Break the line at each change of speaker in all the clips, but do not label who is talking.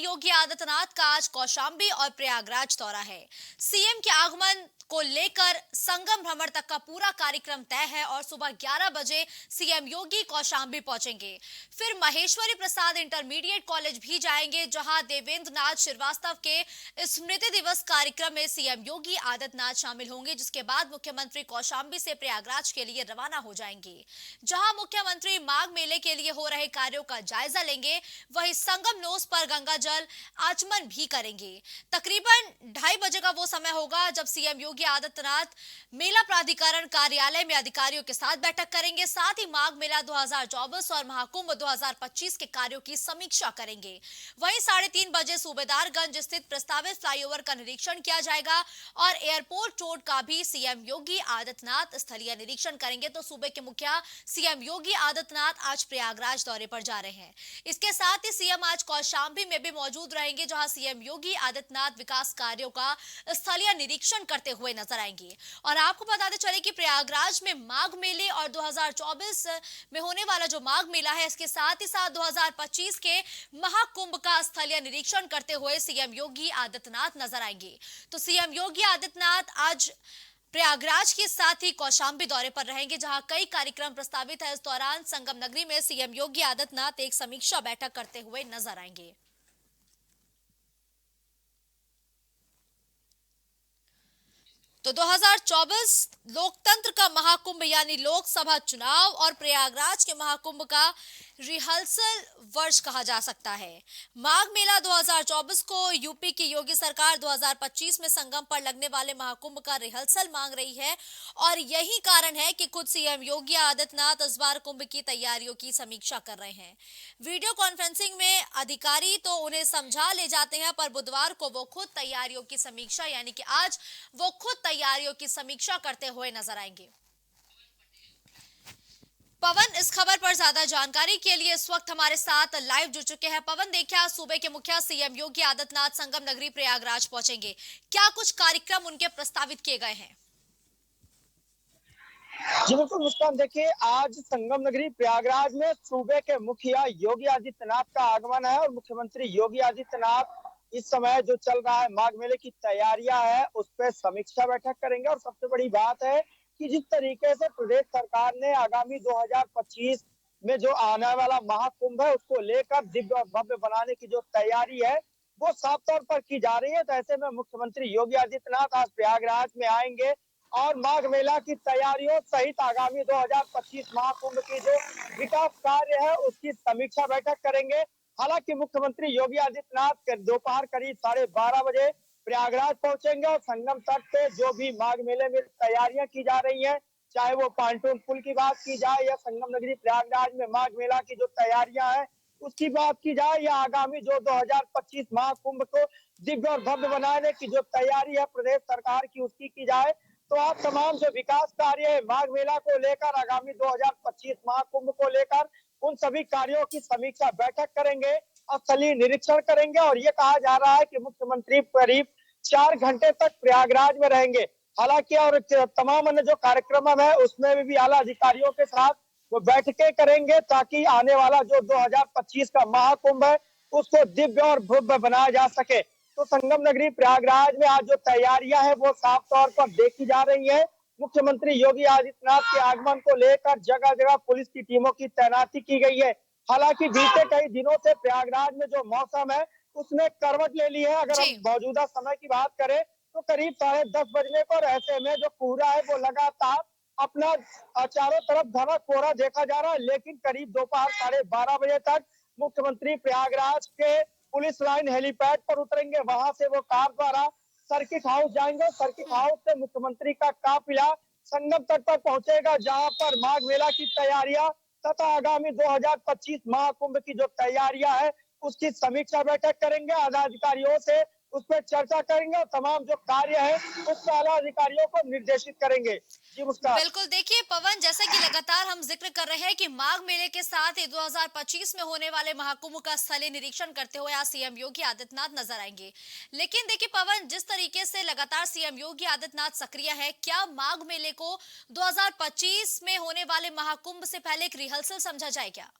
योगी आदित्यनाथ का आज कौशाम्बी और प्रयागराज दौरा है। सीएम के आगमन को लेकर संगम भ्रमण तक का पूरा कार्यक्रम तय है और सुबह 11 बजे सीएम योगी कौशाम्बी पहुंचेंगे। फिर महेश्वरी प्रसाद इंटरमीडिएट कॉलेज भी जाएंगे, जहां देवेंद्र नाथ श्रीवास्तव के स्मृति दिवस कार्यक्रम में सीएम योगी आदित्यनाथ शामिल होंगे, जिसके बाद मुख्यमंत्री कौशाम्बी से प्रयागराज के लिए रवाना हो जाएंगे, जहां मुख्यमंत्री माघ मेले के लिए हो रहे कार्यों का जायजा लेंगे। वहीं संगम नोस पर गंगा जल आचमन भी करेंगे। तकरीबन 2:30 बजे का वो समय होगा जब सीएम योगी आदित्यनाथ मेला प्राधिकरण कार्यालय में अधिकारियों के साथ बैठक करेंगे। साथ ही माघ मेला 2024 और महाकुंभ 2025 के कार्यों की समीक्षा करेंगे। वहीं 3:30 बजे सूबेदारगंज स्थित प्रस्तावित फ्लाईओवर का निरीक्षण किया जाएगा और एयरपोर्ट रोड का भी सीएम योगी आदित्यनाथ स्थलीय निरीक्षण करेंगे। तो सूबे के मुखिया सीएम योगी आदित्यनाथ आज प्रयागराज दौरे पर जा रहे हैं। इसके साथ ही सीएम आज कौशाम्बी में भी मौजूद रहेंगे, जहां सीएम योगी आदित्यनाथ विकास कार्यों का स्थलीय निरीक्षण करते हुए नजर आएंगे। और आपको बताते चले कि प्रयागराज में माघ मेले और 2024 में होने वाला जो माघ मेला है, इसके साथ ही साथ 2025 के महाकुंभ का स्थलीय निरीक्षण करते हुए सीएम योगी आदित्यनाथ नजर आएंगे। तो सीएम योगी आदित्यनाथ आज प्रयागराज के साथ ही कौशाम्बी दौरे पर रहेंगे, जहां कई कार्यक्रम प्रस्तावित है। इस दौरान संगम नगरी में सीएम योगी आदित्यनाथ एक समीक्षा बैठक करते हुए नजर आएंगे। तो 2024 लोकतंत्र का महाकुंभ यानी लोकसभा चुनाव और प्रयागराज के महाकुंभ का रिहर्सल वर्ष कहा जा सकता है। माघ मेला 2024 को यूपी की योगी सरकार 2025 में संगम पर लगने वाले महाकुंभ का रिहर्सल मांग रही है और यही कारण है कि खुद सीएम योगी आदित्यनाथ इस बार कुंभ की तैयारियों की समीक्षा कर रहे हैं। वीडियो कॉन्फ्रेंसिंग में अधिकारी तो उन्हें समझा ले जाते हैं, पर बुधवार को वो खुद तैयारियों की समीक्षा यानी कि आज वो खुद तैयारियों की समीक्षा करते हुए नजर आएंगे। पवन, इस खबर पर ज्यादा जानकारी के लिए इस वक्त हमारे साथ लाइव जुड़ चुके हैं। पवन, देखिए आज सूबे के मुखिया सीएम योगी आदित्यनाथ संगम नगरी प्रयागराज पहुंचेंगे, क्या कुछ कार्यक्रम उनके प्रस्तावित किए गए हैं?
जी बिल्कुल मुस्कान, देखिए आज संगम नगरी प्रयागराज में सूबे के मुखिया योगी आदित्यनाथ का आगमन है और मुख्यमंत्री योगी आदित्यनाथ इस समय जो चल रहा है माघ मेले की तैयारियां है उस पर समीक्षा बैठक करेंगे। और सबसे बड़ी बात है कि जिस तरीके से प्रदेश सरकार ने आगामी 2025 में जो आने वाला महाकुंभ है उसको लेकर दिव्य और भव्य बनाने की जो तैयारी है वो साफ तौर पर की जा रही है। तो ऐसे में मुख्यमंत्री योगी आदित्यनाथ आज प्रयागराज में आएंगे और माघ मेला की तैयारियों सहित आगामी 2025 महाकुंभ की जो विकास कार्य है उसकी समीक्षा बैठक करेंगे। हालांकि मुख्यमंत्री योगी आदित्यनाथ दोपहर करीब 12:30 बजे प्रयागराज पहुंचेंगे और संगम तट पे जो भी माघ मेले में तैयारियां की जा रही हैं, चाहे वो पांटून पुल की बात की जाए या संगम नगरी प्रयागराज में माघ मेला की जो तैयारियां हैं उसकी बात की जाए या आगामी जो 2025 महाकुंभ को दिव्य और भव्य बनाने की जो तैयारी है प्रदेश सरकार की उसकी की जाए, तो आप तमाम जो विकास कार्य है माघ मेला को लेकर आगामी 2025 महाकुंभ को लेकर उन सभी कार्यों की समीक्षा बैठक करेंगे और स्थलीय निरीक्षण करेंगे। और ये कहा जा रहा है कि मुख्यमंत्री करीब 4 घंटे तक प्रयागराज में रहेंगे। हालांकि और तमाम अन्य जो कार्यक्रम है उसमें भी आला अधिकारियों के साथ वो बैठकें करेंगे ताकि आने वाला जो 2025 का महाकुंभ है उसको दिव्य और भव्य बनाया जा सके। तो संगम नगरी प्रयागराज में आज जो तैयारियां हैं वो साफ तौर पर देखी जा रही है। मुख्यमंत्री योगी आदित्यनाथ के आगमन को लेकर जगह जगह पुलिस की टीमों की तैनाती की गई है। हालांकि बीते कई दिनों से प्रयागराज में जो मौसम है उसने करवट ले ली है। अगर हम
जी,
मौजूदा समय की बात करें तो करीब 10:30 बजने को, और ऐसे में जो कोहरा है वो लगातार अपना चारों तरफ घना कोहरा देखा जा रहा है। लेकिन करीब दोपहर 12:30 बजे तक मुख्यमंत्री प्रयागराज के पुलिस लाइन हेलीपैड पर उतरेंगे, वहां से वो कार द्वारा सर्किट हाउस जाएंगे। सर्किट हाउस से मुख्यमंत्री का काफिला संगम तट पर पहुंचेगा, जहां पर माघ मेला की तैयारियां तथा आगामी 2025 महाकुंभ की जो तैयारियां है उसकी समीक्षा बैठक करेंगे। आला अधिकारियों से उस पर चर्चा करेंगे और तमाम जो कार्य है उस आला अधिकारियों को निर्देशित करेंगे। जी मुस्कान।
बिल्कुल। देखिए पवन, जैसे कि लगातार हम जिक्र कर रहे हैं कि माघ मेले के साथ ही 2025 में होने वाले महाकुंभ का स्थलीय निरीक्षण करते हुए आज सीएम योगी आदित्यनाथ नजर आएंगे। लेकिन देखिए पवन, जिस तरीके से लगातार सीएम योगी आदित्यनाथ सक्रिय है, क्या माघ मेले को 2025 में होने वाले महाकुंभ से पहले एक रिहर्सल समझा जाए क्या?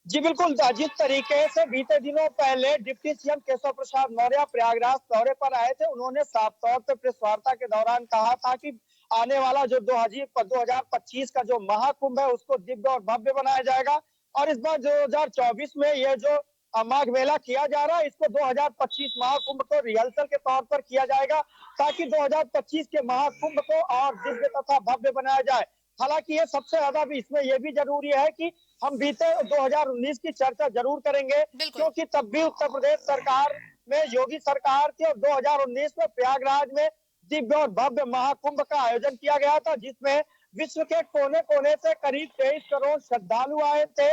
जी बिल्कुल, जिस तरीके से बीते दिनों पहले डिप्टी सीएम केशव प्रसाद मौर्य प्रयागराज दौरे पर आए थे, उन्होंने साफ तौर पे प्रेस वार्ता के दौरान कहा था कि आने वाला जो 2025 का जो महाकुंभ है उसको दिव्य और भव्य बनाया जाएगा और इस बार 2024 में ये जो माघ मेला किया जा रहा है, इसको 2025 महाकुंभ को रिहर्सल के तौर पर किया जाएगा ताकि 2025 के महाकुंभ को और दिव्य तथा भव्य बनाया जाए। हालांकि ये सबसे ज्यादा भी इसमें ये भी जरूरी है कि हम बीते 2019 की चर्चा जरूर करेंगे
बिल्कुल।
क्योंकि तब भी उत्तर प्रदेश सरकार में योगी सरकार थी और 2019 में प्रयागराज में दिव्य और भव्य महाकुंभ का आयोजन किया गया था जिसमें विश्व के कोने कोने से करीब 23 करोड़ श्रद्धालु आए थे।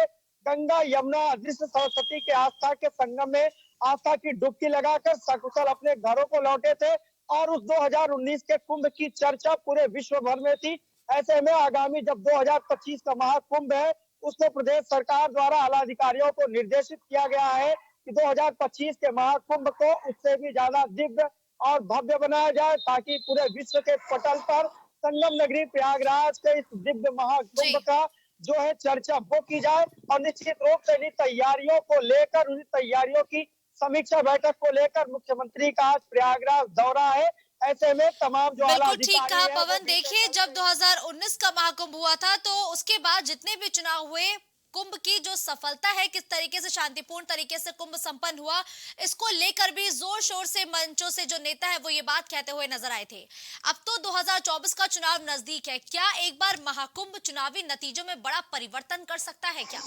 गंगा यमुना अदृश्य सरस्वती के आस्था के संगम में आस्था की डुबकी लगाकर सकुशल अपने घरों को लौटे थे और उस 2019 के कुंभ की चर्चा पूरे विश्व भर में थी। ऐसे में आगामी जब 2025 का महाकुंभ है उसको प्रदेश सरकार द्वारा आला अधिकारियों को निर्देशित किया गया है कि 2025 के महाकुंभ को उससे भी ज्यादा दिव्य और भव्य बनाया जाए ताकि पूरे विश्व के पटल पर संगम नगरी प्रयागराज के इस दिव्य
जी।
महाकुंभ का जो है चर्चा वो की जाए और निश्चित रूप से इन तैयारियों को लेकर उन तैयारियों की समीक्षा बैठक को लेकर मुख्यमंत्री का आज प्रयागराज दौरा है। ऐसे में तमाम जो आला
बिल्कुल ठीक
अधिकारी
कहा
है वो
पवन। देखिए, जब 2019 का महाकुंभ हुआ था तो उसके बाद जितने भी चुनाव हुए, कुंभ की जो सफलता है, किस तरीके से शांतिपूर्ण तरीके से कुंभ संपन्न हुआ, इसको लेकर भी जोर शोर से मंचों से जो नेता है वो ये बात कहते हुए नजर आए थे। अब तो 2024 का चुनाव नजदीक है, क्या एक बार महाकुंभ चुनावी नतीजों में बड़ा परिवर्तन कर सकता है क्या?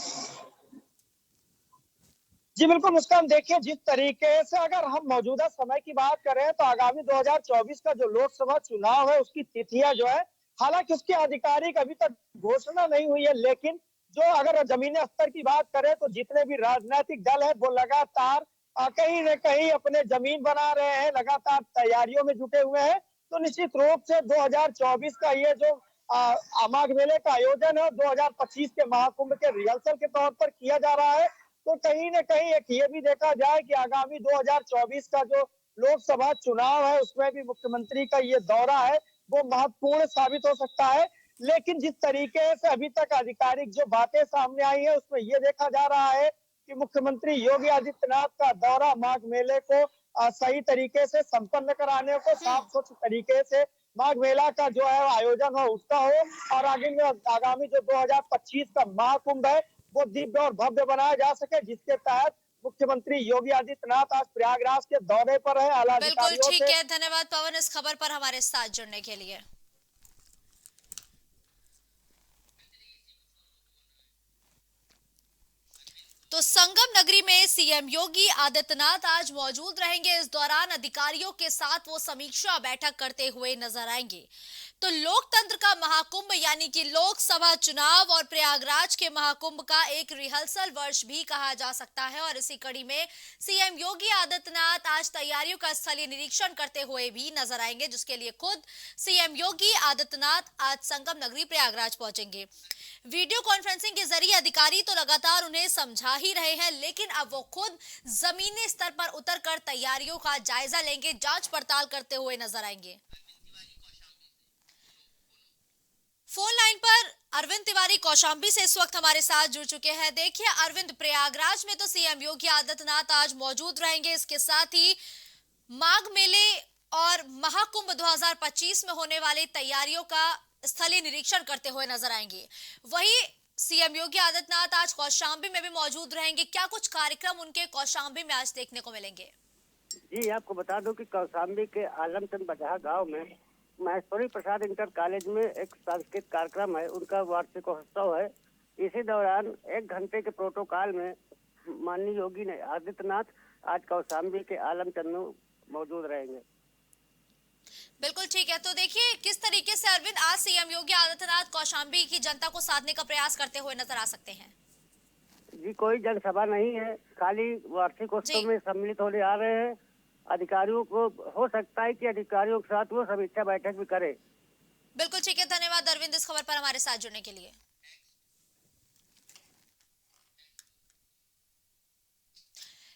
जी बिल्कुल मुस्कान, देखिए जिस तरीके से अगर हम मौजूदा समय की बात करें तो आगामी 2024 का जो लोकसभा चुनाव है उसकी तिथियां जो है, हालांकि उसकी आधिकारिक अभी तक घोषणा नहीं हुई है, लेकिन जो अगर जमीनी स्तर की बात करें तो जितने भी राजनीतिक दल है वो लगातार कहीं न कहीं अपने जमीन बना रहे हैं, लगातार तैयारियों में जुटे हुए हैं। तो निश्चित रूप से 2024 का ये जो माघ मेले का आयोजन है 2025 के महाकुंभ के रिहर्सल के तौर पर किया जा रहा है। तो कहीं न कहीं एक ये भी देखा जाए कि आगामी 2024 का जो लोकसभा चुनाव है उसमें भी मुख्यमंत्री का ये दौरा है वो महत्वपूर्ण साबित हो सकता है। लेकिन जिस तरीके से अभी तक आधिकारिक जो बातें सामने आई है उसमें ये देखा जा रहा है कि मुख्यमंत्री योगी आदित्यनाथ का दौरा माघ मेले को सही तरीके से संपन्न कराने को, साफ स्वच्छ तरीके से माघ मेला का जो है आयोजन हो उसका हो और आगामी जो 2025 का महाकुंभ है वो दिव्य और भव्य बनाया जा सके, जिसके तहत मुख्यमंत्री योगी आदित्यनाथ आज प्रयागराज के दौरे पर है आला
बिल्कुल
अधिकारियों
ठीक
से।
है, धन्यवाद पवन इस खबर पर हमारे साथ जुड़ने के लिए। तो संगम नगरी में सीएम योगी आदित्यनाथ आज मौजूद रहेंगे। इस दौरान अधिकारियों के साथ वो समीक्षा बैठक करते हुए नजर आएंगे। तो लोकतंत्र का महाकुंभ यानी कि लोकसभा चुनाव और प्रयागराज के महाकुंभ का एक रिहर्सल वर्ष भी कहा जा सकता है और इसी कड़ी में सीएम योगी आदित्यनाथ आज तैयारियों का स्थलीय निरीक्षण करते हुए भी नजर आएंगे, जिसके लिए खुद सीएम योगी आदित्यनाथ आज संगम नगरी प्रयागराज पहुंचेंगे। वीडियो कॉन्फ्रेंसिंग के जरिए अधिकारी तो लगातार उन्हें समझा ही रहे हैं, लेकिन अब वो खुद जमीनी स्तर पर उतरकर तैयारियों का जायजा लेंगे, जांच पड़ताल करते हुए नजर आएंगे। फोन लाइन पर अरविंद तिवारी कौशाम्बी से इस वक्त हमारे साथ जुड़ चुके हैं। देखिए अरविंद, प्रयागराज में तो सीएम योगी आदित्यनाथ आज मौजूद रहेंगे, इसके साथ ही माघ मेले और महाकुंभ 2025 में होने वाली तैयारियों का स्थलीय निरीक्षण करते हुए नजर आएंगे। वहीं सीएम योगी आदित्यनाथ आज कौशाम्बी में भी मौजूद रहेंगे। क्या कुछ कार्यक्रम उनके कौशाम्बी में आज देखने को मिलेंगे?
जी, आपको बता दूं कि कौशाम्बी के आलमचंद बजहा गांव में महेश्वरी प्रसाद इंटर कॉलेज में एक सांस्कृतिक कार्यक्रम है, उनका वार्षिकोत्सव है। इसी दौरान 1 घंटे के प्रोटोकॉल में माननीय योगी आदित्यनाथ आज कौशाम्बी के आलमचंद में मौजूद रहेंगे।
बिल्कुल ठीक है। तो देखिए किस तरीके से अरविंद आज सीएम योगी आदित्यनाथ कौशाम्बी की जनता को साधने का प्रयास करते हुए नजर आ सकते हैं?
जी, कोई जनसभा नहीं है, खाली वार्षिकोत्सव में सम्मिलित होने आ रहे हैं। अधिकारियों को हो सकता है कि अधिकारियों के साथ वो समीक्षा बैठक भी करे।
बिल्कुल ठीक है, धन्यवाद अरविंद इस खबर पर हमारे साथ जुड़ने के लिए।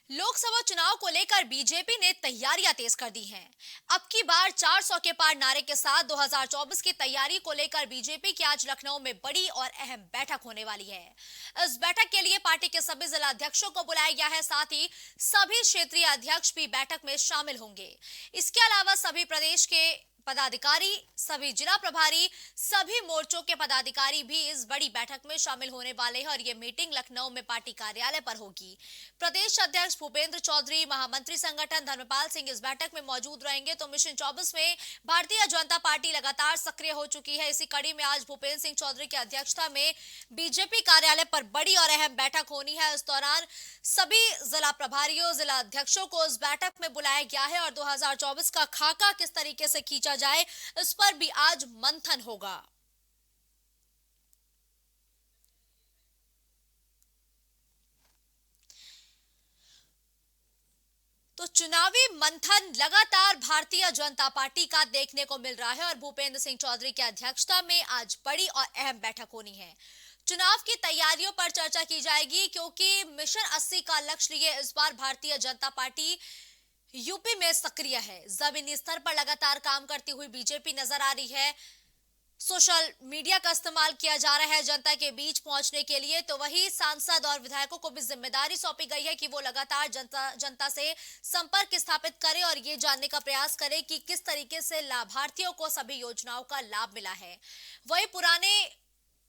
लोकसभा चुनाव को लेकर बीजेपी ने तैयारियां तेज कर दी हैं। अब की बार 400 के पार नारे के साथ 2024 की तैयारी को लेकर बीजेपी की आज लखनऊ में बड़ी और अहम बैठक होने वाली है। इस बैठक के लिए पार्टी के सभी जिला अध्यक्षों को बुलाया गया है, साथ ही सभी क्षेत्रीय अध्यक्ष भी बैठक में शामिल होंगे। इसके अलावा सभी प्रदेश के पदाधिकारी, सभी जिला प्रभारी, सभी मोर्चों के पदाधिकारी भी इस बड़ी बैठक में शामिल होने वाले हैं और ये मीटिंग लखनऊ में पार्टी कार्यालय पर होगी। प्रदेश अध्यक्ष भूपेंद्र चौधरी, महामंत्री संगठन धर्मपाल सिंह इस बैठक में मौजूद रहेंगे। तो मिशन 24 में भारतीय जनता पार्टी लगातार सक्रिय हो चुकी है। इसी कड़ी में आज भूपेंद्र सिंह चौधरी की अध्यक्षता में बीजेपी कार्यालय पर बड़ी और अहम बैठक होनी है। इस दौरान सभी जिला प्रभारियों, जिला अध्यक्षों को इस बैठक में बुलाया गया है और 2024 का खाका किस तरीके से खींचा जाए, इस पर भी आज मंथन होगा। तो चुनावी मंथन लगातार भारतीय जनता पार्टी का देखने को मिल रहा है और भूपेंद्र सिंह चौधरी की अध्यक्षता में आज बड़ी और अहम बैठक होनी है। चुनाव की तैयारियों पर चर्चा की जाएगी, क्योंकि मिशन 80 का लक्ष्य लिए इस बार भारतीय जनता पार्टी यूपी में सक्रिय है। जमीनी स्तर पर लगातार काम करती हुई बीजेपी नजर आ रही है। सोशल मीडिया का इस्तेमाल किया जा रहा है जनता के बीच पहुंचने के लिए। तो वही सांसद और विधायकों को भी जिम्मेदारी सौंपी गई है कि वो लगातार जनता से संपर्क स्थापित करें और ये जानने का प्रयास करें कि किस तरीके से लाभार्थियों को सभी योजनाओं का लाभ मिला है। वही पुराने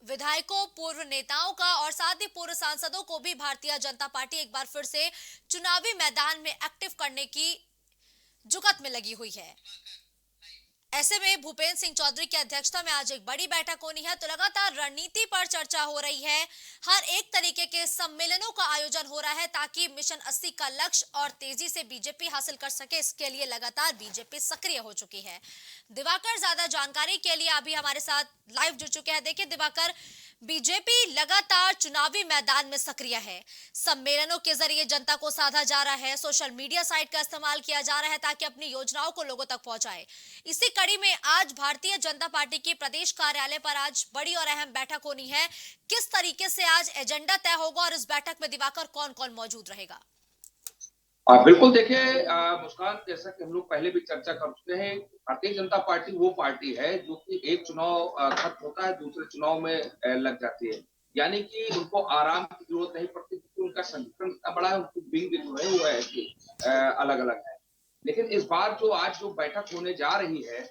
विधायकों, पूर्व नेताओं का और साथ ही पूर्व सांसदों को भी भारतीय जनता पार्टी एक बार फिर से चुनावी मैदान में एक्टिव करने की जुगत में लगी हुई है। ऐसे में भूपेंद्र सिंह चौधरी की अध्यक्षता में आज एक बड़ी बैठक होनी है। तो लगातार रणनीति पर चर्चा हो रही है। हर एक तरीके के सम्मेलनों का आयोजन हो रहा है ताकि मिशन 80 का लक्ष्य और तेजी से बीजेपी हासिल कर सके। इसके लिए लगातार बीजेपी सक्रिय हो चुकी है। दिवाकर ज्यादा जानकारी के लिए अभी हमारे साथ लाइव जुड़ चुके हैं। देखिए दिवाकर, बीजेपी लगातार चुनावी मैदान में सक्रिय है। सम्मेलनों के जरिए जनता को साधा जा रहा है, सोशल मीडिया साइट का इस्तेमाल किया जा रहा है ताकि अपनी योजनाओं को लोगों तक पहुंचाए। इसी कड़ी में आज भारतीय जनता पार्टी के प्रदेश कार्यालय पर आज बड़ी और अहम बैठक होनी है। किस तरीके से आज एजेंडा तय होगा और इस बैठक में दिवाकर कौन कौन मौजूद रहेगा?
बिल्कुल देखिए मुस्कान, जैसा कि हम लोग पहले भी चर्चा कर चुके हैं, भारतीय जनता पार्टी वो पार्टी है जो कि एक चुनाव खत्म होता है, दूसरे चुनाव में लग जाती है। यानी कि उनको आराम की जरूरत नहीं पड़ती, क्योंकि उनका संगठन इतना बड़ा है, उनकी विंग जो है वो है कि अलग अलग है। लेकिन इस बार आज जो बैठक होने जा रही है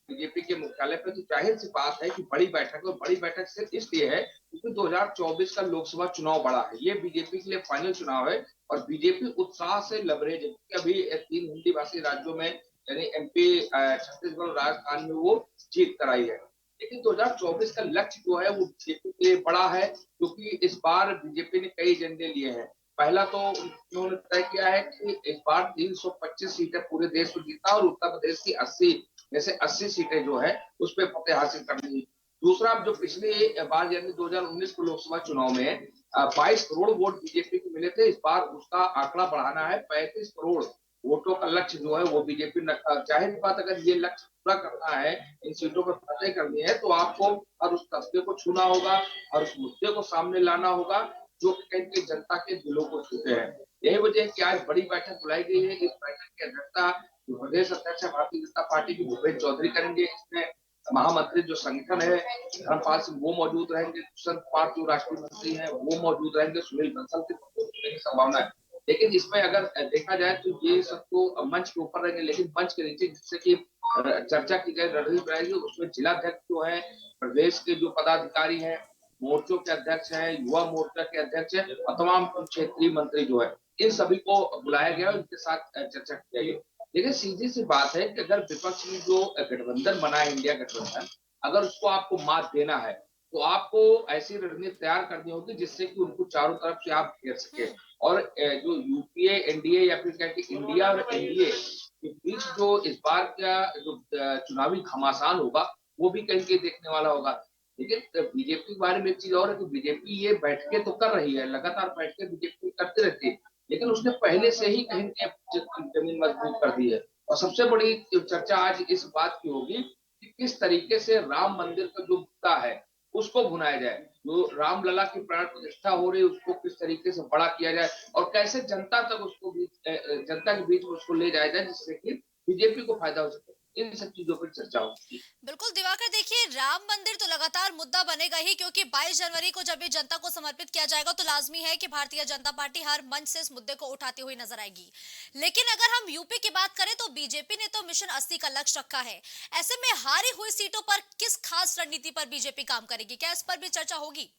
बीजेपी के मुख्यालय पर, तो जाहिर सी बात है कि बड़ी बैठक, और बड़ी बैठक सिर्फ इसलिए है क्योंकि 2024 का लोकसभा चुनाव बड़ा है। ये बीजेपी के लिए फाइनल चुनाव है और बीजेपी उत्साह से लबरेज है, क्योंकि अभी 3 हिंदी भाषी राज्यों में यानी एमपी, छत्तीसगढ़ और राजस्थान में वो जीत कराई है। लेकिन 2024 का लक्ष्य जो है वो बीजेपी के लिए बड़ा है, क्योंकि इस बार बीजेपी ने कई एजेंडे लिए हैं। पहला तो उन्होंने तय किया है कि इस बार 325 सीटें पूरे देश को जीतना और उत्तर प्रदेश की 80 सीटें जो है उस पर फतेह हासिल करनी। दूसरा, जो पिछली बार यानी 2019 के लोकसभा चुनाव में 22 करोड़ वोट बीजेपी को मिले थे, इस बार उसका आंकड़ा बढ़ाना है। 35 करोड़ वोटों का लक्ष्य जो है वो बीजेपी ने, जाहिर बात अगर ये लक्ष्य पूरा करना है, इन सीटों पर फतेह करनी है, तो आपको हर उस तबके को छूना होगा और उस मुद्दे को सामने लाना होगा जो कहीं जनता के दिलों को छूते हैं। यही वजह है कि आज बड़ी बैठक बुलाई गई है। इस बैठक की अध्यक्षता प्रदेश अध्यक्ष भारतीय जनता पार्टी के भूपेंद्र चौधरी करेंगे। इसमें महामंत्री जो संगठन है धर्मपाल सिंह वो मौजूद रहेंगे, दुष्यंत पार्थ जो राष्ट्रीय मंत्री हैं वो मौजूद रहेंगे, सुनील बंसल के होने की संभावना है। लेकिन इसमें अगर देखा जाए तो ये सब तो मंच के ऊपर रहेंगे, लेकिन मंच के नीचे जिससे कि चर्चा की जाए, रणनीति रहेगी, उसमें जिलाध्यक्ष जो है, प्रदेश के जो पदाधिकारी हैं, मोर्चों के अध्यक्ष हैं, युवा मोर्चा के अध्यक्ष हैं और तमाम क्षेत्रीय मंत्री जो है, इन सभी को बुलाया गया और उनके साथ चर्चा की जाएगी। लेकिन सीधी सी बात है कि अगर विपक्ष में जो गठबंधन बना है, इंडिया गठबंधन, अगर उसको आपको मात देना है तो आपको ऐसी रणनीति तैयार करनी होगी जिससे कि उनको चारों तरफ से आप घेर सके। और जो यूपीए, एनडीए या फिर कहते इंडिया और एनडीए के बीच जो इस बार का जो चुनावी घमासान होगा वो भी कहीं देखने वाला होगा। लेकिन बीजेपी के बारे में एक चीज और है कि बीजेपी ये बैठकें तो कर रही है, लगातार बैठकें बीजेपी करती रहती है, लेकिन उसने पहले से ही कहीं जमीन मजबूत कर दी है। और सबसे बड़ी चर्चा आज इस बात की होगी कि किस तरीके से राम मंदिर का जो मुद्दा है उसको भुनाया जाए। जो रामलला की प्राण प्रतिष्ठा हो रही है उसको किस तरीके से बड़ा किया जाए और कैसे जनता तक उसको जनता के बीच में उसको ले जाया जाए जिससे कि बीजेपी को फायदा हो सके। इन सब चीजों पर चर्चा होगी।
बिल्कुल दिवाकर, देखिए राम मंदिर तो लगातार मुद्दा बनेगा ही, क्योंकि 22 जनवरी को जब ये जनता को समर्पित किया जाएगा तो लाजमी है कि भारतीय जनता पार्टी हर मंच से इस मुद्दे को उठाती हुई नजर आएगी। लेकिन अगर हम यूपी की बात करें तो बीजेपी ने तो मिशन 80 का लक्ष्य रखा है। ऐसे में हारी हुई सीटों पर किस खास रणनीति पर बीजेपी काम करेगी, क्या इस पर भी चर्चा होगी?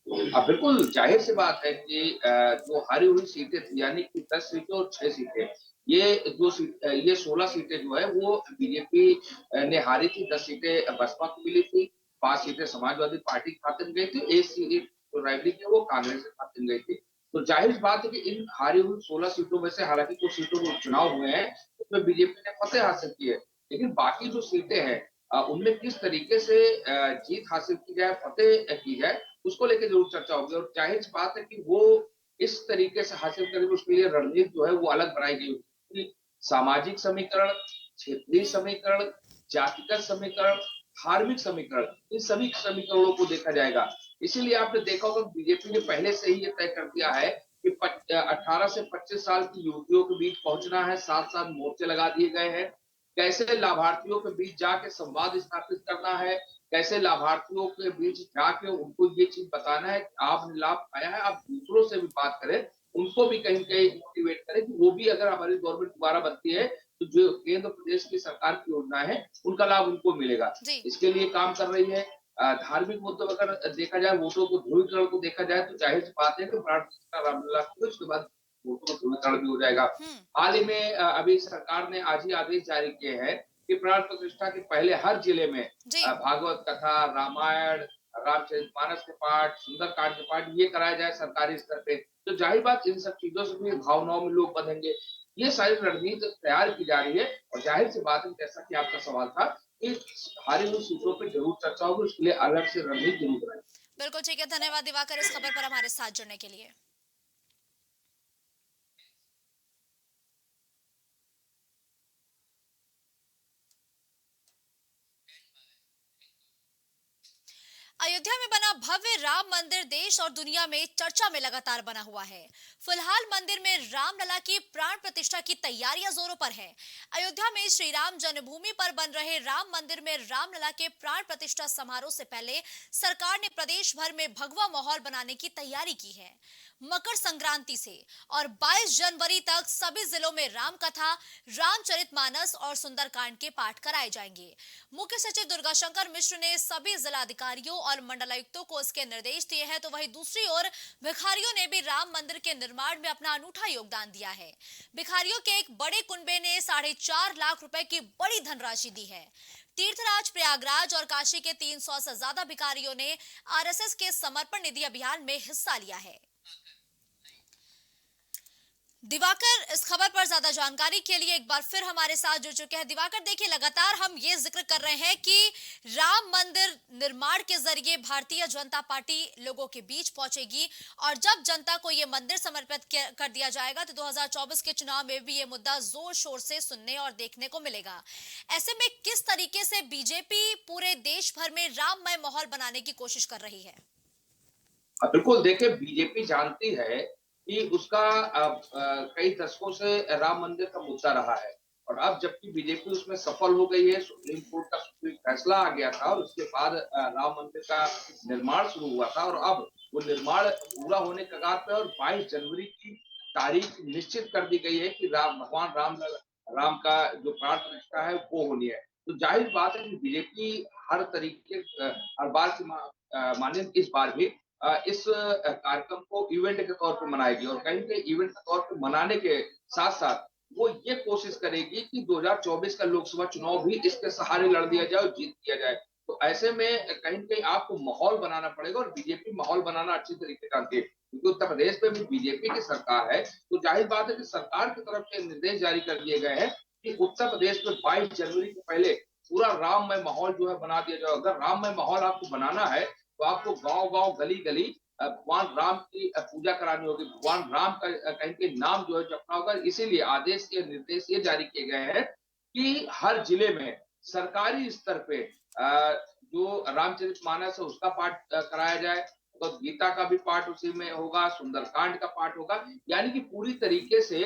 बिल्कुल जाहिर सी बात है कि जो हारी हुई सीटें थी यानी कि 10 सीटें और 6 सीटें, ये 16 सीटें जो है वो बीजेपी ने हारी थी। 10 सीटें बसपा को मिली थी, 5 सीटें समाजवादी पार्टी के खाते में गई थी, 1 सीट जो रायबरेली की वो कांग्रेस के खाते में गई थी। तो जाहिर सी बात है कि इन हारी हुई 16 सीटों में से हालांकि कुछ सीटों में उपचुनाव हुए हैं, उसमें बीजेपी ने फतेह हासिल की है। लेकिन बाकी जो सीटें हैं उनमें किस तरीके से जीत हासिल की जाए, फतेह की जाए, उसको लेके जरूर चर्चा होगी और जाहिर सी बात है कि वो इस तरीके से हासिल करेंगे उसके लिए रणनीति जो है वो अलग बनाई गई होगी। सामाजिक समीकरण, क्षेत्रीय समीकरण, जातिगत समीकरण, धार्मिक समीकरण, इन सभी समीकरणों को देखा जाएगा। इसीलिए आपने देखा होगा बीजेपी ने पहले से ही ये तय कर दिया है कि 18 से 25 साल की युवतियों के बीच पहुंचना है, साथ-साथ मोर्चे लगा दिए गए हैं। कैसे लाभार्थियों के बीच जाके संवाद स्थापित करना है, कैसे लाभार्थियों के बीच जाके उनको ये चीज बताना है कि आपने लाभ पाया है, आप दूसरों से भी बात करें, उनको भी कहीं कहीं मोटिवेट करें कि वो भी अगर हमारी गवर्नमेंट दोबारा बनती है तो जो केंद्र प्रदेश की सरकार की योजना है उनका लाभ उनको मिलेगा।
जी।
इसके लिए काम कर रही है। धार्मिक मुद्दों अगर देखा जाए, वोटों को ध्रुवीकरण को देखा जाए तो जाहिर सी बात है कि प्राण प्रतिष्ठा रामलला की उसके बाद वोटों का ध्रुवीकरण भी हो जाएगा।
हम्म।
हाल ही में अभी सरकार ने आज ही आदेश जारी किए हैं कि प्राण प्रतिष्ठा के पहले हर जिले में
जी।
भागवत कथा, रामायण, रामचरितमानस के पाठ, सुंदरकांड के पाठ ये कराया जाए सरकारी स्तर पे। तो जाहिर बात इन सब चीजों से भी भावनाओं में लोग बंधेंगे। ये सारी रणनीति तैयार की जा रही है और जाहिर सी बात है जैसा कि आपका सवाल था कि हारी हुई सीटों पे जरूर चर्चा होगी, उसके लिए अलग से रणनीति जरूर बनाई।
बिल्कुल ठीक है, धन्यवाद दिवाकर इस खबर पर हमारे साथ जुड़ने के लिए। अयोध्या में बना भव्य राम मंदिर देश और दुनिया में चर्चा में लगातार बना हुआ है। फिलहाल मंदिर में रामलला की प्राण प्रतिष्ठा की तैयारियां जोरों पर है। अयोध्या में श्री राम जन्मभूमि पर बन रहे राम मंदिर में रामलला के प्राण प्रतिष्ठा समारोह से पहले सरकार ने प्रदेश भर में भगवा माहौल बनाने की तैयारी की है। मकर संक्रांति से और 22 जनवरी तक सभी जिलों में राम कथा, रामचरितमानस और सुंदरकांड के पाठ कराए जाएंगे। मुख्य सचिव दुर्गाशंकर मिश्र ने सभी जिलाधिकारियों और मंडलायुक्तों को इसके निर्देश दिए हैं। तो वहीं दूसरी ओर भिखारियों ने भी राम मंदिर के निर्माण में अपना अनूठा योगदान दिया है। भिखारियों के एक बड़े कुनबे ने 4.5 लाख रुपए की बड़ी धनराशि दी है। तीर्थराज, प्रयागराज और काशी के 300 से ज्यादा भिखारियों ने आरएसएस के समर्पण निधि अभियान में हिस्सा लिया है। दिवाकर इस खबर पर ज्यादा जानकारी के लिए एक बार फिर हमारे साथ जुड़ चुके हैं। दिवाकर, देखिए लगातार हम ये जिक्र कर रहे हैं कि राम मंदिर निर्माण के जरिए भारतीय जनता पार्टी लोगों के बीच पहुंचेगी और जब जनता को ये मंदिर समर्पित कर दिया जाएगा तो 2024 के चुनाव में भी ये मुद्दा जोर शोर से सुनने और देखने को मिलेगा। ऐसे में किस तरीके से बीजेपी पूरे देश भर में राममय माहौल बनाने की कोशिश कर रही है?
बिल्कुल, देखिए बीजेपी जानती है कि उसका कई दशकों से राम मंदिर का मुद्दा रहा है और अब जबकि बीजेपी उसमें सफल हो गई है, सुप्रीम कोर्ट का फैसला आ गया था और उसके बाद राम मंदिर का निर्माण शुरू हुआ था और अब वो निर्माण पूरा होने कगार पे और 22 जनवरी की तारीख निश्चित कर दी गई है कि भगवान राम का जो प्राण प्रतिष्ठा है वो होनी है। तो जाहिर बात है कि बीजेपी हर तरीके हर बार की माने इस बार भी इस कार्यक्रम को इवेंट के तौर पे मनाएगी और कहीं पे इवेंट के तौर पे मनाने के साथ-साथ वो ये कोशिश करेगी कि 2024 का लोकसभा चुनाव भी इसके सहारे लड़ दिया जाए और जीत दिया जाए। तो ऐसे में कहीं न कहीं आपको माहौल बनाना पड़ेगा और बीजेपी माहौल बनाना अच्छी तरीके से जानती है। क्योंकि उत्तर प्रदेश में भी बीजेपी की सरकार है, तो जाहिर बात है कि सरकार की तरफ से निर्देश जारी कर दिए गए हैं कि उत्तर प्रदेश में 22 जनवरी के पहले पूरा राममय माहौल जो है बना दिया जाए। अगर राममय माहौल आपको बनाना है तो आपको गांव-गांव, गली-गली भगवान राम की पूजा करानी होगी, भगवान राम का कहीं के नाम जो है जपना होगा। इसीलिए आदेश के निर्देश ये जारी किए गए हैं कि हर जिले में सरकारी स्तर पे जो रामचरितमानस है उसका पाठ कराया जाए, तो गीता का भी पाठ उसी में होगा, सुंदरकांड का पाठ होगा, यानी कि पूरी तरीके से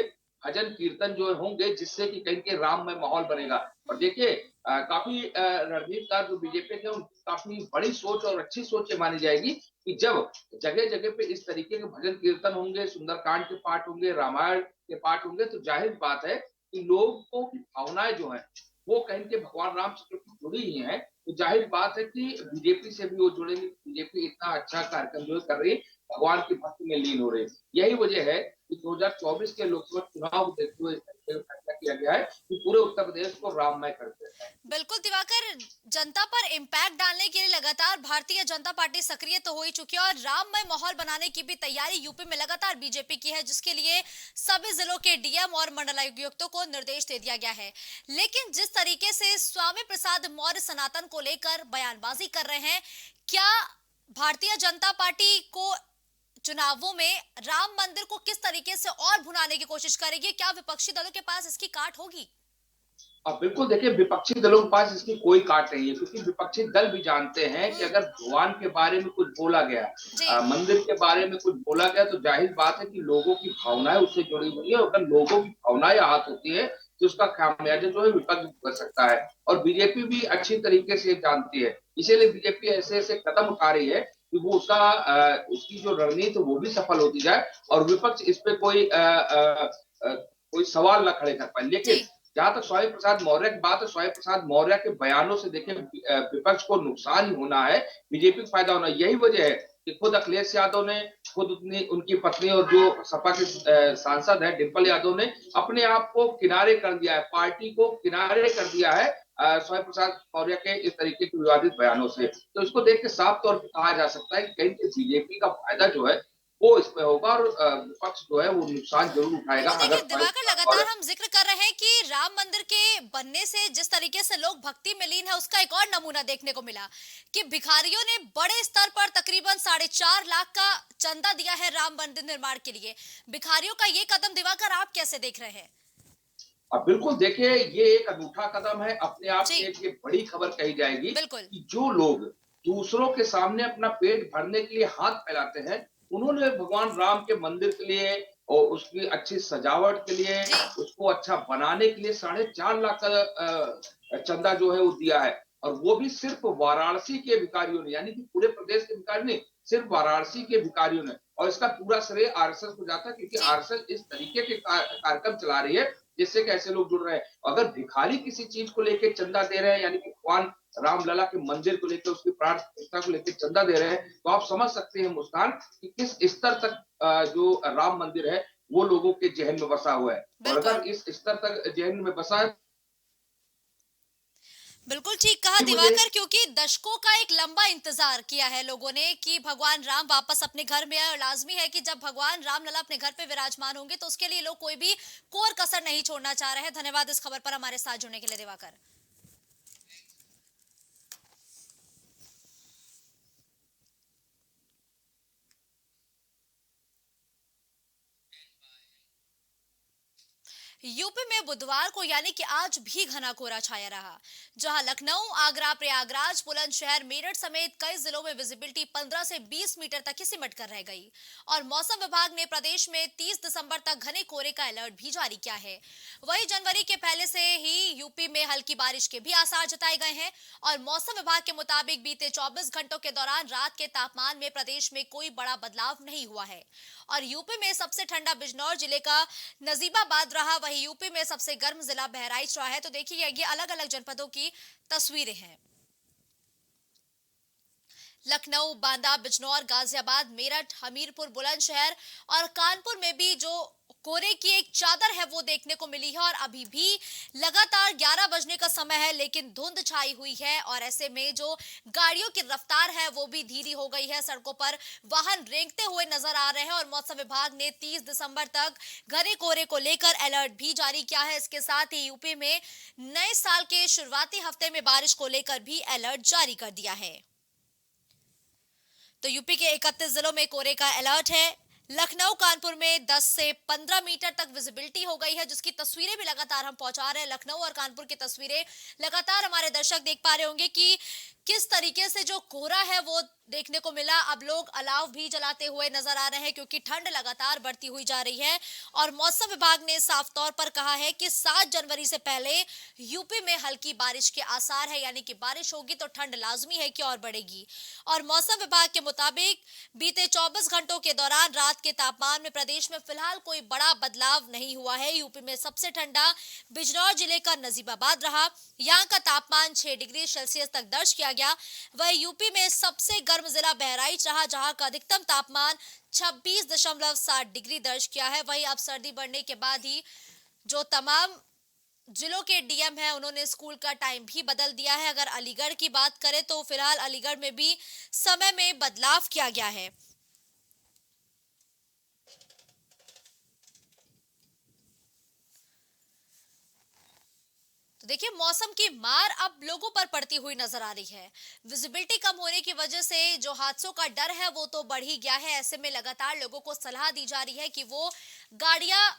भजन कीर्तन जो होंगे, जिससे कि कहीं के राममय माहौल बनेगा। और देखिए काफी रणनीतिकार जो बीजेपी के उनकी काफी बड़ी सोच और अच्छी सोच ये मानी जाएगी कि जब जगह जगह पे इस तरीके के भजन कीर्तन होंगे, सुंदरकांड के पाठ होंगे, रामायण के पाठ होंगे, तो जाहिर बात है कि लोगों की भावनाएं जो है वो कहीं के भगवान राम से जुड़ी ही है। तो जाहिर बात है कि बीजेपी से भी वो जुड़ेंगे। बीजेपी इतना अच्छा कार्यक्रम जो कर रही है, भगवान की भक्ति में लीन हो रही है। यही वजह है कि 2024 के लोकसभा चुनाव को देखते हुए फैसला किया गया है कि पूरे उत्तर प्रदेश को राममय करते हैं।
बिल्कुल दिवाकर, जनता पर इम्पैक्ट डालने के लिए लगातार भारतीय जनता पार्टी सक्रिय तो हो ही चुकी है और राममय माहौल बनाने की भी तैयारी यूपी में लगातार बीजेपी की है, जिसके लिए सभी जिलों के डीएम और मंडलायुक्तों को निर्देश दे दिया गया है। लेकिन जिस तरीके से स्वामी प्रसाद मौर्य सनातन को लेकर बयानबाजी कर रहे हैं, क्या भारतीय जनता पार्टी को चुनावों में राम मंदिर को किस तरीके से और भुनाने की कोशिश करेगी? क्या विपक्षी दलों के पास इसकी काट होगी?
अब बिल्कुल देखिए, विपक्षी दलों के पास इसकी कोई काट नहीं है, क्योंकि विपक्षी दल भी जानते हैं कि अगर भगवान के बारे में कुछ बोला गया, मंदिर के बारे में कुछ बोला गया, तो जाहिर बात है कि लोगों की भावनाएं उससे जुड़ी हुई है। अगर लोगों की भावनाएं आहत होती है तो उसका खामियाजा जो है विपक्ष कर सकता है। और बीजेपी भी अच्छी तरीके से जानती है, इसीलिए बीजेपी ऐसे ऐसे कदम उठा रही है कि वो उसकी जो रणनीति वो भी सफल होती जाए और विपक्ष इस पे कोई सवाल न खड़े कर पाए। लेकिन जहां तक स्वामी प्रसाद मौर्य की बात है, स्वामी प्रसाद मौर्य के बयानों से देखें विपक्ष को नुकसान ही होना है, बीजेपी को फायदा होना है। यही वजह है कि खुद अखिलेश यादव ने, खुद उनकी पत्नी और जो सपा के सांसद है डिंपल यादव ने अपने आप को किनारे कर दिया है, पार्टी को किनारे कर दिया है स्वामी प्रसाद मौर्य के इस तरीके के विवादित बयानों से। तो इसको देख के साफ तौर पर कहा जा सकता है कि कहीं बीजेपी का फायदा जो है वो इसमें होगा और विपक्ष जो है वो नुकसान जरूर उठाएगा।
तो देखिए
अगर
दिवाकर, लगातार हम जिक्र कर रहे हैं कि राम मंदिर के बनने से जिस तरीके से लोग भक्ति में लीन है, उसका एक और नमूना देखने को मिला कि भिखारियों ने बड़े स्तर पर तकरीबन 4.5 लाख का चंदा दिया है राम मंदिर निर्माण के लिए। भिखारियों का ये कदम दिवाकर आप कैसे देख रहे हैं?
अब बिल्कुल देखिए, ये एक अनूठा कदम है, अपने आप में एक ये बड़ी खबर कही जाएगी कि जो लोग दूसरों के सामने अपना पेट भरने के लिए हाथ फैलाते हैं, उन्होंने भगवान राम के मंदिर के लिए और उसकी अच्छी सजावट के लिए, उसको अच्छा बनाने के लिए 4.5 लाख का चंदा जो है वो दिया है। और वो भी सिर्फ वाराणसी के भिखारियों ने, यानी कि पूरे प्रदेश के भिखारी नहीं, सिर्फ वाराणसी के भिखारियों ने। और इसका पूरा श्रेय आरएसएस को जाता है, क्योंकि आरएसएस इस तरीके के कार्यक्रम चला रही है जिससे कैसे लोग जुड़ रहे हैं। अगर भिखारी किसी चीज को लेकर चंदा दे रहे हैं, यानी कि भगवान रामलला के मंदिर को लेकर, उसकी प्राण प्रतिष्ठा को लेकर चंदा दे रहे हैं, तो आप समझ सकते हैं मुस्कान कि किस स्तर तक जो राम मंदिर है वो लोगों के जहन में बसा हुआ है। और अगर इस स्तर तक जहन में बसा है,
बिल्कुल ठीक कहा दिवाकर, क्योंकि दशकों का एक लंबा इंतजार किया है लोगों ने कि भगवान राम वापस अपने घर में आए। और लाजमी है कि जब भगवान रामलला अपने घर पे विराजमान होंगे तो उसके लिए लोग कोई भी कोर कसर नहीं छोड़ना चाह रहे हैं। धन्यवाद इस खबर पर हमारे साथ जुड़ने के लिए दिवाकर। यूपी में बुधवार को यानी कि आज भी घना कोहरा छाया रहा, जहां लखनऊ, आगरा, प्रयागराज, बुलंदशहर, मेरठ समेत कई जिलों में विजिबिलिटी 15 से 20 मीटर तक ही सिमट कर रह गई। और मौसम विभाग ने प्रदेश में 30 दिसंबर तक घने कोहरे का अलर्ट भी जारी किया है। वहीं जनवरी के पहले से ही यूपी में हल्की बारिश के भी आसार जताए गए हैं। और मौसम विभाग के मुताबिक बीते 24 घंटों के दौरान रात के तापमान में प्रदेश में कोई बड़ा बदलाव नहीं हुआ है। और यूपी में सबसे ठंडा बिजनौर जिले का नजीबाबाद रहा, वहीं यूपी में सबसे गर्म जिला बहराइच रहा है। तो देखिए ये अलग अलग जनपदों की तस्वीरें हैं। लखनऊ, बांदा, बिजनौर, गाजियाबाद, मेरठ, हमीरपुर, बुलंदशहर और कानपुर में भी जो कोहरे की एक चादर है वो देखने को मिली है। और अभी भी लगातार 11 बजने का समय है, लेकिन धुंध छाई हुई है और ऐसे में जो गाड़ियों की रफ्तार है वो भी धीमी हो गई है। सड़कों पर वाहन रेंगते हुए नजर आ रहे हैं। और मौसम विभाग ने 30 दिसंबर तक घने कोहरे को लेकर अलर्ट भी जारी किया है। इसके साथ ही यूपी में नए साल के शुरुआती हफ्ते में बारिश को लेकर भी अलर्ट जारी कर दिया है। तो यूपी के 31 जिलों में कोहरे का अलर्ट है। लखनऊ कानपुर में 10 से 15 मीटर तक विजिबिलिटी हो गई है, जिसकी तस्वीरें भी लगातार हम पहुंचा रहे हैं। लखनऊ और कानपुर की तस्वीरें लगातार हमारे दर्शक देख पा रहे होंगे कि किस तरीके से जो कोहरा है वो देखने को मिला। अब लोग अलाव भी जलाते हुए नजर आ रहे हैं क्योंकि ठंड लगातार बढ़ती हुई जा रही है और मौसम विभाग ने साफ तौर पर कहा है कि 7 जनवरी से पहले यूपी में हल्की बारिश के आसार है, यानी कि बारिश होगी तो ठंड लाजमी है कि और बढ़ेगी। और मौसम विभाग के मुताबिक बीते 24 घंटों के दौरान रात के तापमान में प्रदेश में फिलहाल कोई बड़ा बदलाव नहीं हुआ है। यूपी में सबसे ठंडा बिजनौर जिले का नजीबाबाद रहा, यहाँ का तापमान 6 डिग्री सेल्सियस तक दर्ज किया गया। वही यूपी में सबसे गर्म जिला बहराइच रहा, जहां का अधिकतम तापमान 26.7 डिग्री दर्ज किया है। वहीं अब सर्दी बढ़ने के बाद ही जो तमाम जिलों के डीएम हैं उन्होंने स्कूल का टाइम भी बदल दिया है। अगर अलीगढ़ की बात करें तो फिलहाल अलीगढ़ में भी समय में बदलाव किया गया है। तो देखिए, मौसम की मार अब लोगों पर पड़ती हुई नजर आ रही है। विजिबिलिटी कम होने की वजह से जो हादसों का डर है वो तो बढ़ ही गया है। ऐसे में लगातार लोगों को सलाह दी जा रही है कि वो गाड़ियां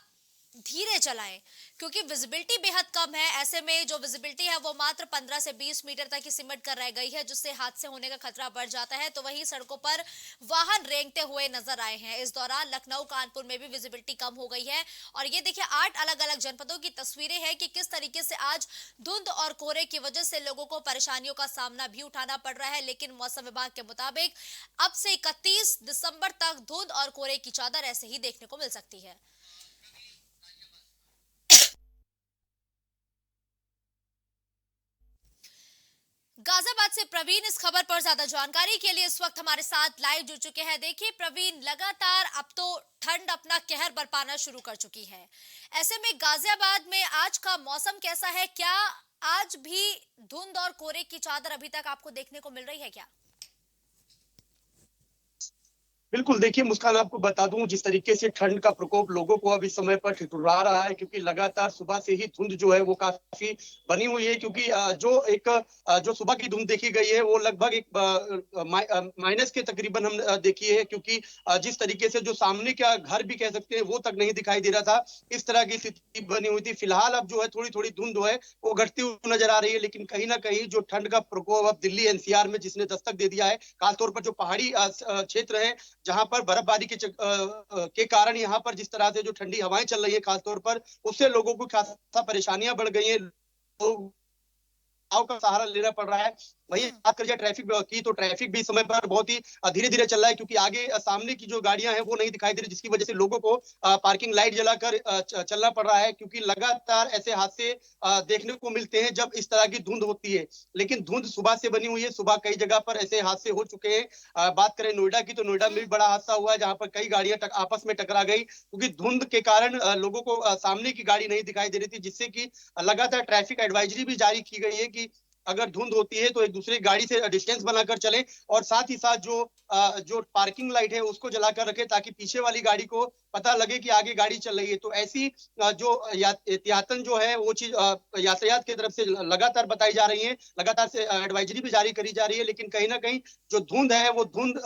धीरे चलाएं क्योंकि विजिबिलिटी बेहद कम है। ऐसे में जो विजिबिलिटी है वो मात्र 15 से 20 मीटर तक ही सिमट कर रह गई है, जिससे हादसे होने का खतरा बढ़ जाता है। तो वहीं सड़कों पर वाहन रेंगते हुए नजर आए हैं। इस दौरान लखनऊ कानपुर में भी विजिबिलिटी कम हो गई है। और ये देखिए, 8 अलग अलग जनपदों की तस्वीरें हैं कि किस तरीके से आज धुंध और कोहरे की वजह से लोगों को परेशानियों का सामना भी उठाना पड़ रहा है। लेकिन मौसम विभाग के मुताबिक अब से 31 दिसंबर तक धुंध और कोहरे की चादर ऐसे ही देखने को मिल सकती है। गाजियाबाद से प्रवीण इस खबर पर ज्यादा जानकारी के लिए इस वक्त हमारे साथ लाइव जुड़ चुके हैं। देखिए प्रवीण, लगातार अब तो ठंड अपना कहर बरपाना शुरू कर चुकी है। ऐसे में गाजियाबाद में आज का मौसम कैसा है? क्या आज भी धुंध और कोहरे की चादर अभी तक आपको देखने को मिल रही है क्या?
बिल्कुल, देखिए मुस्कान, आपको बता दूं जिस तरीके से ठंड का प्रकोप लोगों को अब इस समय पर ठिठुरा रहा है, क्योंकि लगातार सुबह से ही धुंध जो है वो काफी बनी हुई है। क्योंकि जो सुबह की धुंध देखी गई है वो लगभग एक माइनस के तकरीबन हम देखी है, क्योंकि जिस तरीके से जो सामने का घर भी कह सकते हैं वो तक नहीं दिखाई दे रहा था। इस तरह की स्थिति बनी हुई थी। फिलहाल अब जो है थोड़ी थोड़ी धुंध जो है वो घटती हुई नजर आ रही है, लेकिन कहीं ना कहीं जो ठंड का प्रकोप अब दिल्ली एनसीआर में जिसने दस्तक दे दिया है, खासतौर पर जो पहाड़ी क्षेत्र है जहां पर बर्फबारी के कारण यहाँ पर जिस तरह से जो ठंडी हवाएं चल रही है खासतौर पर, उससे लोगों को खासा परेशानियां बढ़ गई हैं। लोग नाव का सहारा लेना पड़ रहा है। वहीं बात करिए ट्रैफिक की, तो ट्रैफिक भी इस समय पर बहुत ही धीरे धीरे चल रहा है, क्योंकि आगे सामने की जो गाड़ियां हैं वो नहीं दिखाई दे रही, जिसकी वजह से लोगों को पार्किंग लाइट जलाकर चलना पड़ रहा है। क्योंकि लगातार ऐसे हादसे देखने को मिलते हैं जब इस तरह की धुंध होती है। लेकिन धुंध सुबह से बनी हुई है, सुबह कई जगह पर ऐसे हादसे हो चुके हैं। बात करें नोएडा की, तो नोएडा में भी बड़ा हादसा हुआ है जहां पर कई गाड़ियां आपस में टकरा गई, क्योंकि धुंध के कारण लोगों को सामने की गाड़ी नहीं दिखाई दे रही थी, जिससे कि लगातार ट्रैफिक एडवाइजरी भी जारी की गई है कि अगर धुंध होती है तो एक दूसरे गाड़ी से डिस्टेंस बनाकर चलें, और साथ ही साथ जो पार्किंग लाइट है उसको जलाकर रखें, ताकि पीछे वाली गाड़ी को पता लगे कि आगे गाड़ी चल रही है। तो ऐसी जो एहतियातन जो है वो चीज यातायात की तरफ से लगातार बताई जा रही है, लगातार से एडवाइजरी भी जारी करी जा रही है। लेकिन कहीं ना कहीं जो धुंध है वो धुंध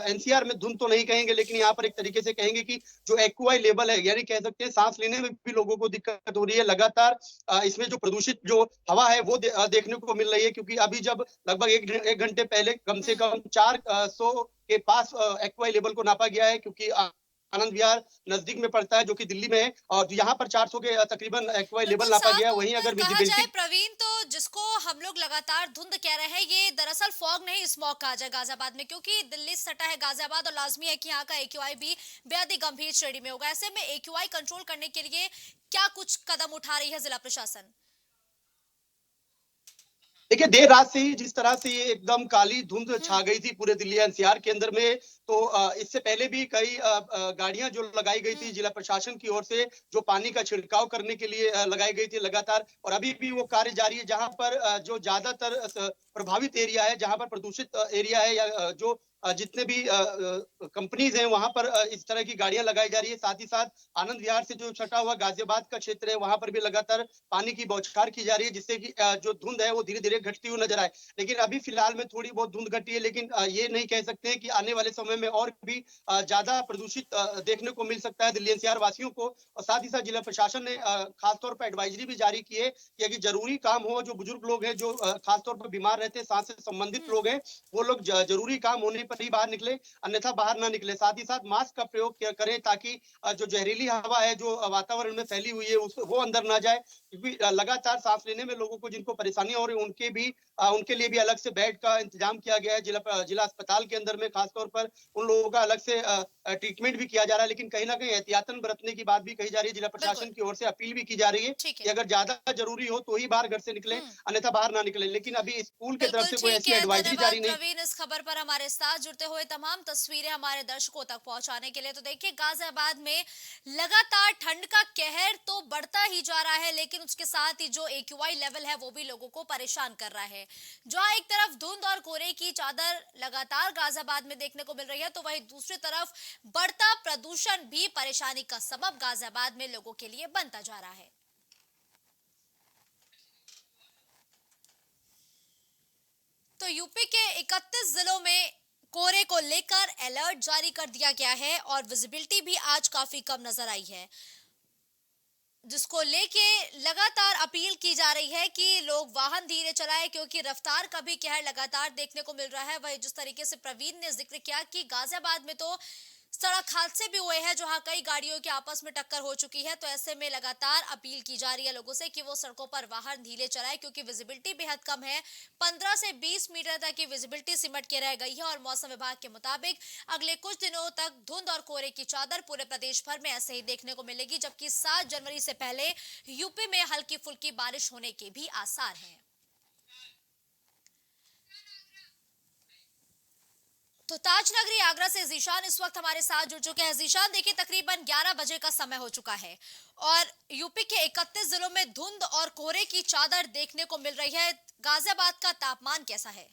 एनसीआर में धुंध तो नहीं कहेंगे, लेकिन यहाँ पर एक तरीके से कहेंगे कि जो एक्यूआई लेवल है, यानी कह सकते हैं सांस लेने में भी लोगों को दिक्कत हो रही है। लगातार इसमें जो प्रदूषित जो हवा है वो देखने को मिल रही है, क्योंकि अभी जब लगभग एक घंटे पहले कम से कम 400 के पास एक्यूआई लेवल को नापा गया है, क्योंकि आनंद विहार नजदीक में पड़ता है जो कि दिल्ली में है, और यहाँ पर 400 के तकरीबन एक्यूआई लेवल नापा गया है। वहीं अगर
कहा जाए प्रवीण, तो जिसको हम लोग लगातार धुंध कह रहे हैं, ये दरअसल फॉग नहीं स्मॉग कहा जाए गाजियाबाद में, क्योंकि दिल्ली से सटा है गाजियाबाद और लाजमी है कि यहाँ का एक्यूआई भी बेहद ही गंभीर श्रेणी में होगा। ऐसे में एक्यूआई कंट्रोल करने के लिए क्या कुछ कदम उठा रही है जिला प्रशासन?
देखिए, देर रात से ही जिस तरह से ये एकदम काली धुंध छा गई थी पूरे दिल्ली एनसीआर के अंदर में, तो इससे पहले भी कई गाड़ियां जो लगाई गई थी जिला प्रशासन की ओर से, जो पानी का छिड़काव करने के लिए लगाई गई थी लगातार, और अभी भी वो कार्य जारी है। जहां पर जो ज्यादातर प्रभावित एरिया है, जहां पर प्रदूषित एरिया है, या जो जितने भी कंपनीज हैं वहां पर इस तरह की गाड़ियां लगाई जा रही है। साथ ही साथ आनंद विहार से जो सटा हुआ गाजियाबाद का क्षेत्र है वहां पर भी लगातार पानी की बौछार की जा रही है, जिससे कि जो धुंध है वो धीरे धीरे घटती हुई नजर आए। लेकिन अभी फिलहाल में थोड़ी बहुत धुंध घटी है, लेकिन ये नहीं कह सकते हैं कि आने वाले समय में और भी ज्यादा प्रदूषित देखने को मिल सकता है दिल्ली एनसीआर वासियों को। और साथ ही साथ जिला प्रशासन ने खासतौर पर एडवाइजरी भी जारी की है कि अगर जरूरी काम हो, जो बुजुर्ग लोग हैं, जो खासतौर पर बीमार रहते हैं, सांस से संबंधित लोग हैं, वो लोग जरूरी काम होने पर ही बाहर निकले, अन्यथा बाहर ना निकले। साथ ही साथ मास्क का प्रयोग करें ताकि जो जहरीली हवा है जो वातावरण में फैली हुई है वो अंदर ना जाए, क्योंकि लगातार सांस लेने में लोगों को जिनको परेशानी हो रही है उनके लिए भी अलग से बेड का इंतजाम किया गया है जिला अस्पताल के अंदर में। खासतौर पर उन लोगों का अलग से ट्रीटमेंट भी किया जा रहा है, लेकिन कहीं ना कहीं एहतियातन बरतने की बात भी कही जा रही है। जिला प्रशासन की ओर से अपील भी की जा रही है कि अगर ज्यादा जरूरी हो तो ही बाहर घर से निकले, अन्यथा बाहर ना निकले। लेकिन अभी स्कूल की तरफ से कोई ऐसी एडवाइजरी जारी नहीं।
प्रवीण, इस खबर पर हमारे साथ जुड़ते हुए तमाम तस्वीरें हमारे दर्शकों तक पहुंचाने के लिए। तो देखिए, गाजियाबाद में लगातार ठंड का कहर तो बढ़ता ही जा रहा है, लेकिन उसके साथ ही जो AQI लेवल है वो भी लोगों को परेशान कर रहा है। जहां एक तरफ धुंध और कोहरे की चादर लगातार गाजियाबाद में देखने को मिल रही है, तो वहीं दूसरी तरफ बढ़ता प्रदूषण भी परेशानी का सबब गाजियाबाद में लोगों के लिए बनता जा रहा है। तो यूपी के 31 जिलों में कोहरे को लेकर अलर्ट जारी कर दिया गया है और विजिबिलिटी भी आज काफी कम नजर आई है, जिसको लेके लगातार अपील की जा रही है कि लोग वाहन धीरे चलाएं, क्योंकि रफ्तार का भी कहर लगातार देखने को मिल रहा है। वही जिस तरीके से प्रवीण ने जिक्र किया कि गाजियाबाद में तो सड़क हादसे भी हुए हैं जहां कई गाड़ियों की आपस में टक्कर हो चुकी है, तो ऐसे में लगातार अपील की जा रही है लोगों से कि वो सड़कों पर वाहन धीरे चलाएं, क्योंकि विजिबिलिटी बेहद कम है। 15 से 20 मीटर तक की विजिबिलिटी सिमट के रह गई है और मौसम विभाग के मुताबिक अगले कुछ दिनों तक धुंध और कोहरे की चादर पूरे प्रदेश भर में ऐसे ही देखने को मिलेगी, जबकि 7 जनवरी से पहले यूपी में हल्की फुल्की बारिश होने के भी आसार हैं। तो ताजनगरी आगरा से जीशान इस वक्त हमारे साथ जुड़ चुके हैं। जीशान, देखिए, तकरीबन 11 बजे का समय हो चुका है और यूपी के 31 जिलों में धुंध और कोहरे की चादर देखने को मिल रही है। गाजियाबाद का तापमान कैसा है?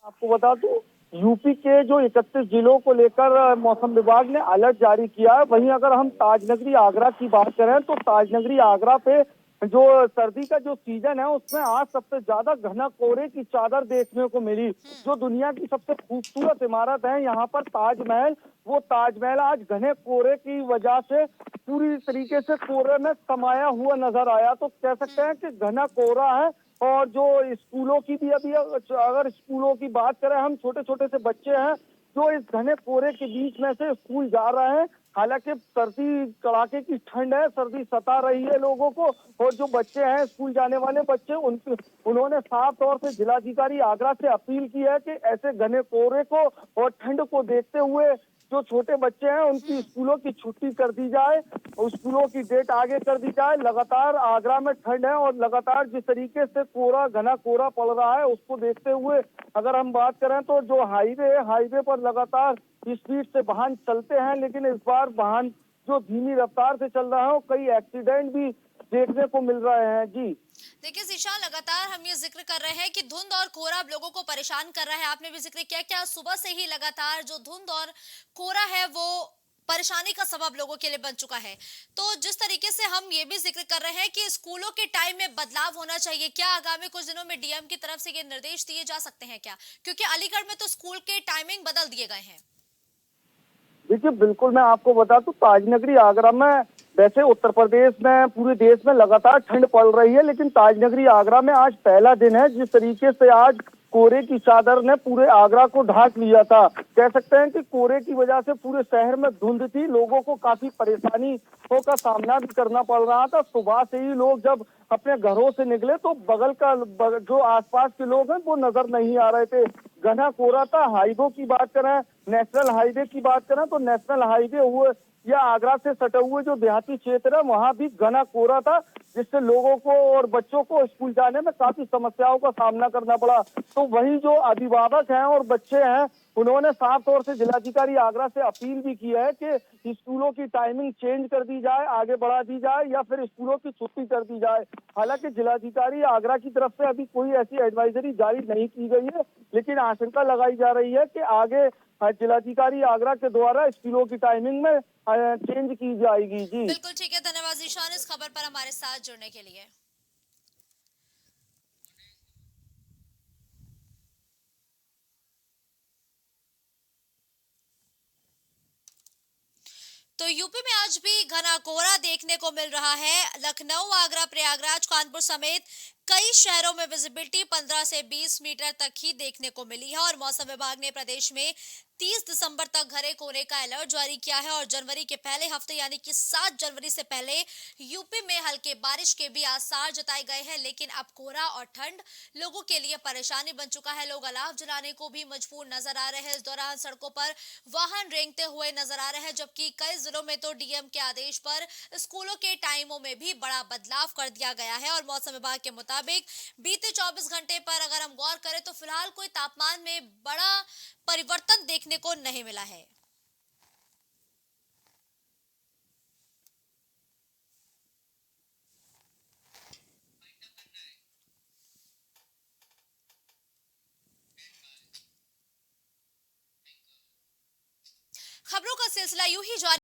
आपको बता दूं, यूपी के जो 31 जिलों को लेकर मौसम विभाग ने अलर्ट जारी किया है। वहीं अगर हम ताजनगरी आगरा की बात करें तो ताजनगरी आगरा पे जो सर्दी का जो सीजन है उसमें आज सबसे ज्यादा घना कोहरे की चादर देखने को मिली। जो दुनिया की सबसे खूबसूरत इमारत है यहाँ पर ताजमहल, वो ताजमहल आज घने कोहरे की वजह से पूरी तरीके से कोहरे में समाया हुआ नजर आया। तो कह सकते हैं कि घना कोहरा है। और जो स्कूलों की भी अभी अगर स्कूलों की बात करें, हम छोटे छोटे से बच्चे हैं जो इस घने कोहरे के बीच में से स्कूल जा रहे हैं। हालांकि सर्दी कड़ाके की ठंड है, सर्दी सता रही है लोगों को, और जो बच्चे हैं स्कूल जाने वाले बच्चे उन्होंने साफ तौर से जिलाधिकारी आगरा से अपील की है कि ऐसे घने कोहरे को और ठंड को देखते हुए जो छोटे बच्चे हैं उनकी स्कूलों की छुट्टी कर दी जाए और स्कूलों की डेट आगे कर दी जाए। लगातार आगरा में ठंड है और लगातार जिस तरीके से कोहरा घना कोहरा पड़ रहा है उसको देखते हुए अगर हम बात करें तो जो हाईवे पर लगातार स्पीड से वाहन चलते हैं, लेकिन इस बार वाहन जो धीमी रफ्तार से चल रहा है कई एक्सीडेंट भी देखने को मिल रहे हैं। जी
देखिए जीशान, लगातार हम ये जिक्र कर रहे हैं कि धुंध और कोहरा लोगों को परेशान कर रहा है। आपने भी जिक्र किया क्या सुबह से ही लगातार जो धुंध और कोहरा है वो परेशानी का सबब लोगों के लिए बन चुका है। तो जिस तरीके से हम ये भी जिक्र कर रहे हैं कि स्कूलों के टाइम में बदलाव होना चाहिए, क्या आगामी कुछ दिनों में डीएम की तरफ से ये निर्देश दिए जा सकते हैं क्या? क्योंकि अलीगढ़ में तो स्कूल के टाइमिंग बदल दिए गए हैं।
देखिए, बिल्कुल मैं आपको बता दूं, ताजनगरी आगरा में वैसे उत्तर प्रदेश में पूरे देश में लगातार ठंड पड़ रही है, लेकिन ताजनगरी आगरा में आज पहला दिन है जिस तरीके से आज कोहरे की चादर ने पूरे आगरा को ढाक लिया था। कह सकते हैं कि कोहरे की वजह से पूरे शहर में धुंध थी, लोगों को काफी परेशानियों का सामना भी करना पड़ रहा था। सुबह से ही लोग जब अपने घरों से निकले तो बगल का जो आसपास के लोग हैं वो नजर नहीं आ रहे थे, घना कोहरा था। हाईवे की बात करें, नेशनल हाईवे की बात करें तो नेशनल हाईवे हुए या आगरा से सटे हुए जो देहाती क्षेत्र है वहां भी घना कोहरा था, जिससे लोगों को और बच्चों को स्कूल जाने में काफी समस्याओं का सामना करना पड़ा। तो वही जो अभिभावक हैं और बच्चे हैं
उन्होंने साफ तौर से जिलाधिकारी आगरा से अपील भी की है कि स्कूलों की टाइमिंग चेंज कर दी जाए, आगे बढ़ा दी जाए या फिर स्कूलों की छुट्टी कर दी जाए। हालांकि जिलाधिकारी आगरा की तरफ से अभी कोई ऐसी एडवाइजरी जारी नहीं की गई है, लेकिन आशंका लगाई जा रही है कि आगे जिलाधिकारी आगरा के द्वारा स्कूलों की टाइमिंग में चेंज की जाएगी। जी
बिल्कुल ठीक है, धन्यवाद जीशान इस खबर पर हमारे साथ जुड़ने के लिए। तो यूपी में आज भी घना कोहरा देखने को मिल रहा है। लखनऊ, आगरा, प्रयागराज, कानपुर समेत कई शहरों में विजिबिलिटी 15 से 20 मीटर तक ही देखने को मिली है और मौसम विभाग ने प्रदेश में 30 दिसंबर तक घने कोहरे का अलर्ट जारी किया है और जनवरी के पहले हफ्ते यानी कि 7 जनवरी से पहले यूपी में हल्के बारिश के भी आसार जताए गए हैं। लेकिन अब कोहरा और ठंड लोगों के लिए परेशानी बन चुका है। लोग अलाव जलाने को भी मजबूर नजर आ रहे हैं। इस दौरान सड़कों पर वाहन रेंगते हुए नजर आ रहे हैं, जबकि कई जिलों में तो डीएम के आदेश पर स्कूलों के टाइमों में भी बड़ा बदलाव कर दिया गया है। और मौसम विभाग के मुताबिक बीते 24 घंटे पर अगर हम गौर करें तो फिलहाल कोई तापमान में बड़ा परिवर्तन देखने को नहीं मिला है। खबरों का सिलसिला यूं ही जारी